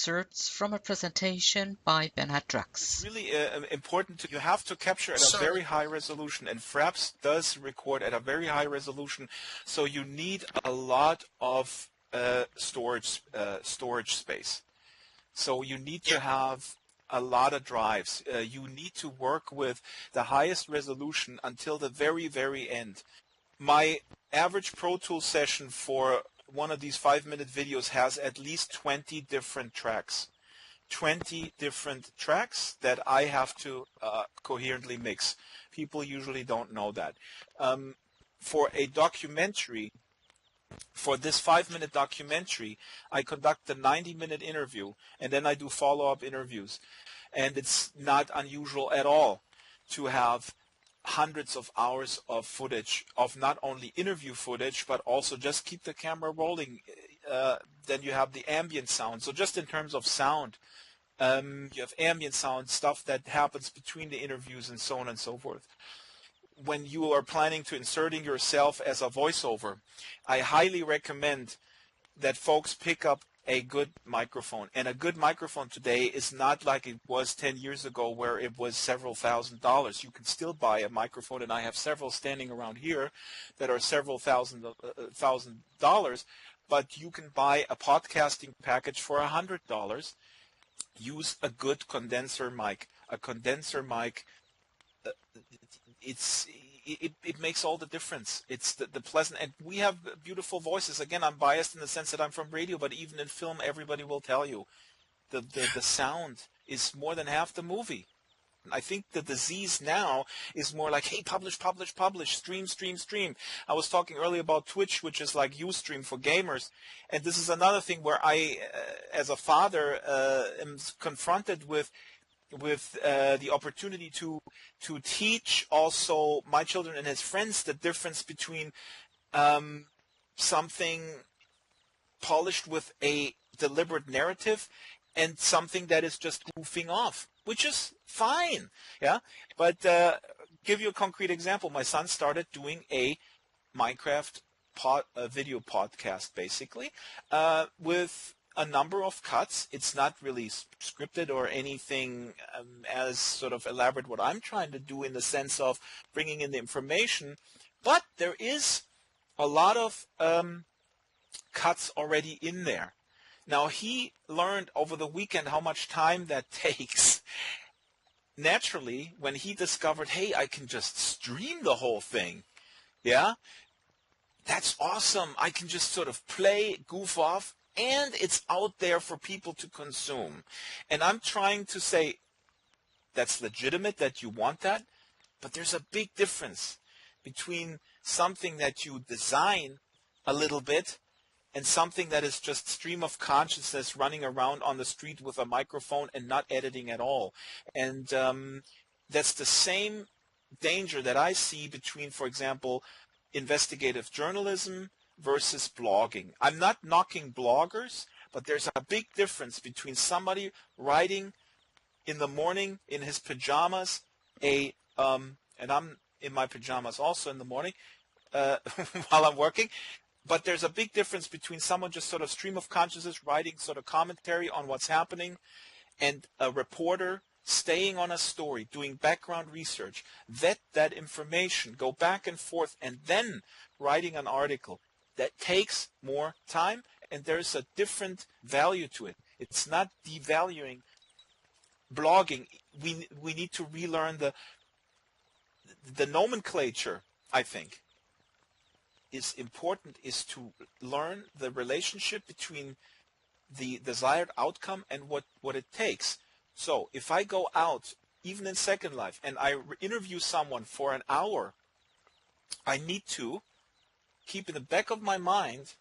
excerpts from a presentation by Bernhard Drax. It's really important. You have to capture at a very high resolution, and Fraps does record at a very high resolution, so you need a lot of storage space. So you need to have a lot of drives. You need to work with the highest resolution until the very, very end. My average Pro Tools session for one of these 5-minute videos has at least 20 different tracks. 20 different tracks that I have to coherently mix. People usually don't know that. For a documentary, for this 5-minute documentary, I conduct a 90-minute interview, and then I do follow-up interviews. And it's not unusual at all to have hundreds of hours of footage, of not only interview footage, but also just keep the camera rolling. Then you have the ambient sound. So just in terms of sound, you have ambient sound, stuff that happens between the interviews and so on and so forth. When you are planning to inserting yourself as a voiceover, I highly recommend that folks pick up a good microphone. And a good microphone today is not like it was 10 years ago where it was several $1,000s. You can still buy a microphone, and I have several standing around here that are several $1,000, but you can buy a podcasting package for $100. Use a good condenser mic. A condenser mic, it makes all the difference. It's the pleasant, and we have beautiful voices. Again, I'm biased in the sense that I'm from radio, but even in film, everybody will tell you the sound is more than half the movie. I think the disease now is more like, hey, publish, publish, publish, stream, stream, stream. I was talking earlier about Twitch, which is like Ustream for gamers, and this is another thing where I, as a father, am confronted with the opportunity to teach also my children and his friends the difference between something polished with a deliberate narrative and something that is just goofing off, which is fine, yeah. But give you a concrete example. My son started doing a Minecraft video podcast, basically, with a number of cuts. It's not really scripted or anything as sort of elaborate what I'm trying to do in the sense of bringing in the information, but there is a lot of cuts already in there. Now, he learned over the weekend how much time that takes. Naturally, when he discovered, hey, I can just stream the whole thing, yeah, that's awesome. I can just sort of play, goof off, and it's out there for people to consume. And I'm trying to say that's legitimate that you want that, but there's a big difference between something that you design a little bit and something that is just stream of consciousness running around on the street with a microphone and not editing at all. And that's the same danger that I see between, for example, investigative journalism versus blogging. I'm not knocking bloggers, but there's a big difference between somebody writing in the morning in his pajamas, and I'm in my pajamas also in the morning while I'm working, but there's a big difference between someone just sort of stream of consciousness writing sort of commentary on what's happening and a reporter staying on a story, doing background research, vet that information, go back and forth, and then writing an article. That takes more time, and there's a different value to it. It's not devaluing blogging. We need to relearn the nomenclature, I think, is important, is to learn the relationship between the desired outcome and what it takes. So if I go out, even in Second Life, and I interview someone for an hour, I need to keep in the back of my mind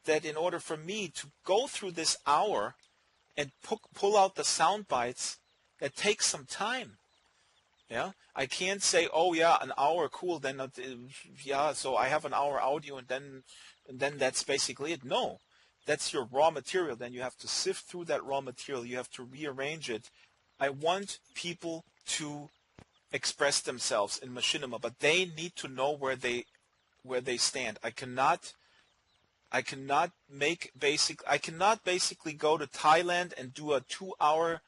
that in order for me to go through this hour and pull out the sound bites, that takes some time. Yeah, I can't say, oh yeah, an hour, cool. Then yeah, so I have an hour audio, and then that's basically it. No, that's your raw material. Then you have to sift through that raw material. You have to rearrange it. I want people to express themselves in machinima, but they need to know where they stand. I cannot I cannot basically go to Thailand and do a 2-hour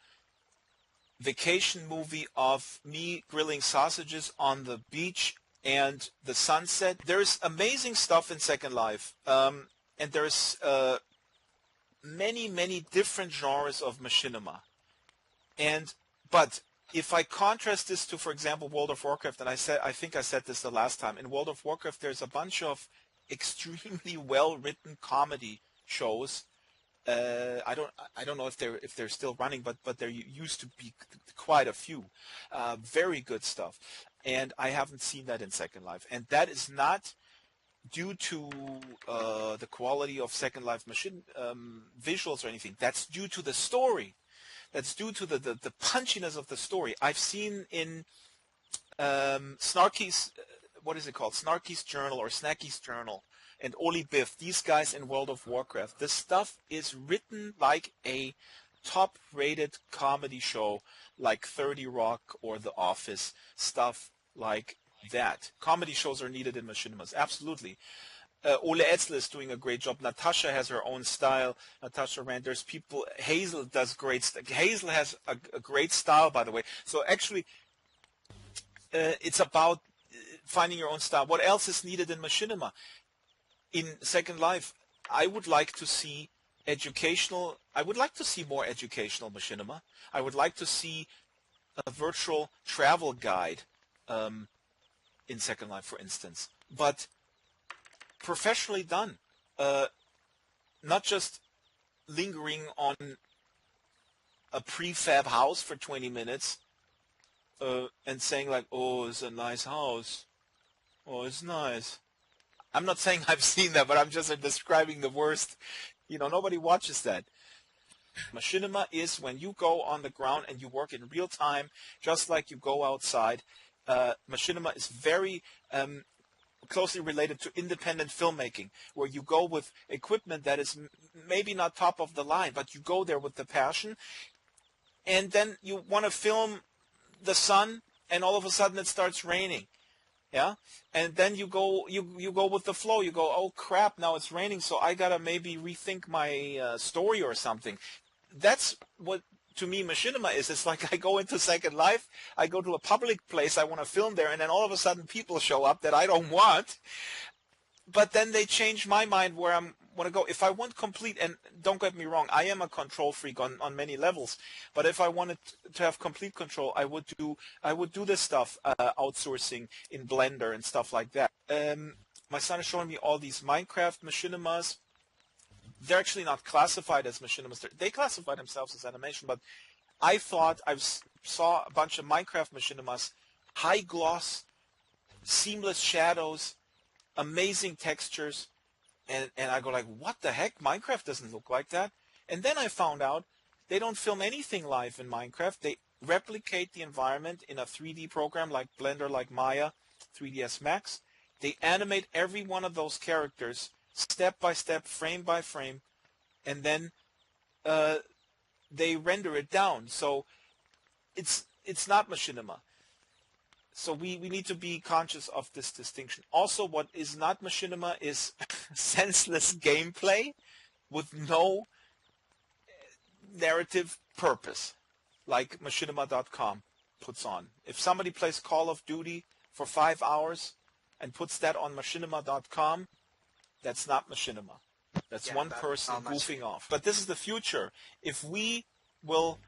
vacation movie of me grilling sausages on the beach and the sunset. There's amazing stuff in Second Life, and there's many different genres of machinima. But if I contrast this to, for example, World of Warcraft, and I think I said this the last time, in World of Warcraft there's a bunch of extremely well-written comedy shows. I don't know if they're still running, but there used to be quite a few. Very good stuff, and I haven't seen that in Second Life, and that is not due to the quality of Second Life machine visuals or anything. That's due to the story. That's due to the punchiness of the story. I've seen in Snarky's, what is it called? Snarky's Journal or Snacky's Journal and Oli Biff, these guys in World of Warcraft. This stuff is written like a top-rated comedy show like 30 Rock or The Office, stuff like that. Comedy shows are needed in machinimas, absolutely. Ole Etzler is doing a great job. Natasha has her own style. Natasha Rand. There's people. Hazel does great stuff. Hazel has a great style, by the way. So actually, it's about finding your own style. What else is needed in machinima? In Second Life, I would like to see educational. I would like to see more educational machinima. I would like to see a virtual travel guide in Second Life, for instance. But professionally done, not just lingering on a prefab house for 20 minutes and saying like, oh, it's a nice house, oh, it's nice. I'm not saying I've seen that, but I'm just describing the worst. Nobody watches that. Machinima is when you go on the ground and you work in real time, just like you go outside. Machinima is very closely related to independent filmmaking, where you go with equipment that is maybe not top of the line, but you go there with the passion, and then you want to film the sun, and all of a sudden it starts raining, yeah, and then you go with the flow. You go, oh crap, now it's raining, so I gotta maybe rethink my story or something. That's what, to me, machinima is. It's like I go into Second Life, I go to a public place, I want to film there, and then all of a sudden people show up that I don't want, but then they change my mind where I want to go. If I want complete, and don't get me wrong, I am a control freak on many levels, but if I wanted to have complete control, I would do this stuff, outsourcing in Blender and stuff like that. My son is showing me all these Minecraft machinimas. They're actually not classified as machinimas. They classify themselves as animation, but I thought I saw a bunch of Minecraft machinimas, high gloss, seamless shadows, amazing textures, and I go like, what the heck? Minecraft doesn't look like that. And then I found out they don't film anything live in Minecraft. They replicate the environment in a 3D program like Blender, like Maya, 3ds Max. They animate every one of those characters step by step, frame by frame, and then they render it down. So it's not machinima. So we need to be conscious of this distinction. Also, what is not machinima is senseless gameplay with no narrative purpose, like machinima.com puts on. If somebody plays Call of Duty for 5 hours and puts that on machinima.com, that's not machinima. That's one person goofing off. But this is the future. If we will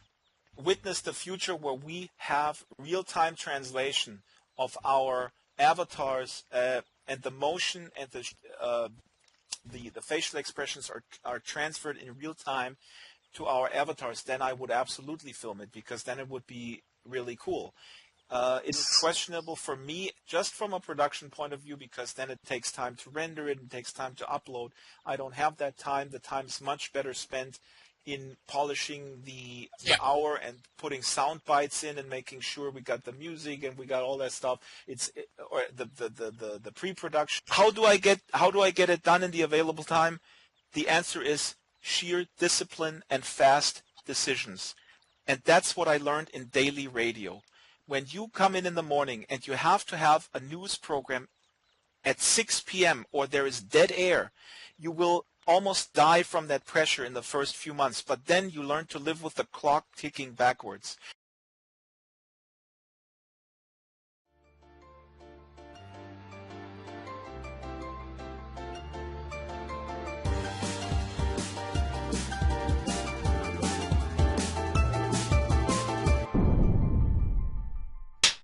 witness the future where we have real-time translation of our avatars and the motion and the facial expressions are transferred in real time to our avatars, then I would absolutely film it, because then it would be really cool. It's questionable for me just from a production point of view, because then it takes time to render it and takes time to upload. I don't have that time. The time's much better spent in polishing the hour and putting sound bites in and making sure we got the music and we got all that stuff. Or the pre-production. How do I get it done in the available time? The answer is sheer discipline and fast decisions. And that's what I learned in daily radio. When you come in the morning and you have to have a news program at 6 p.m. or there is dead air, you will almost die from that pressure in the first few months, but then you learn to live with the clock ticking backwards.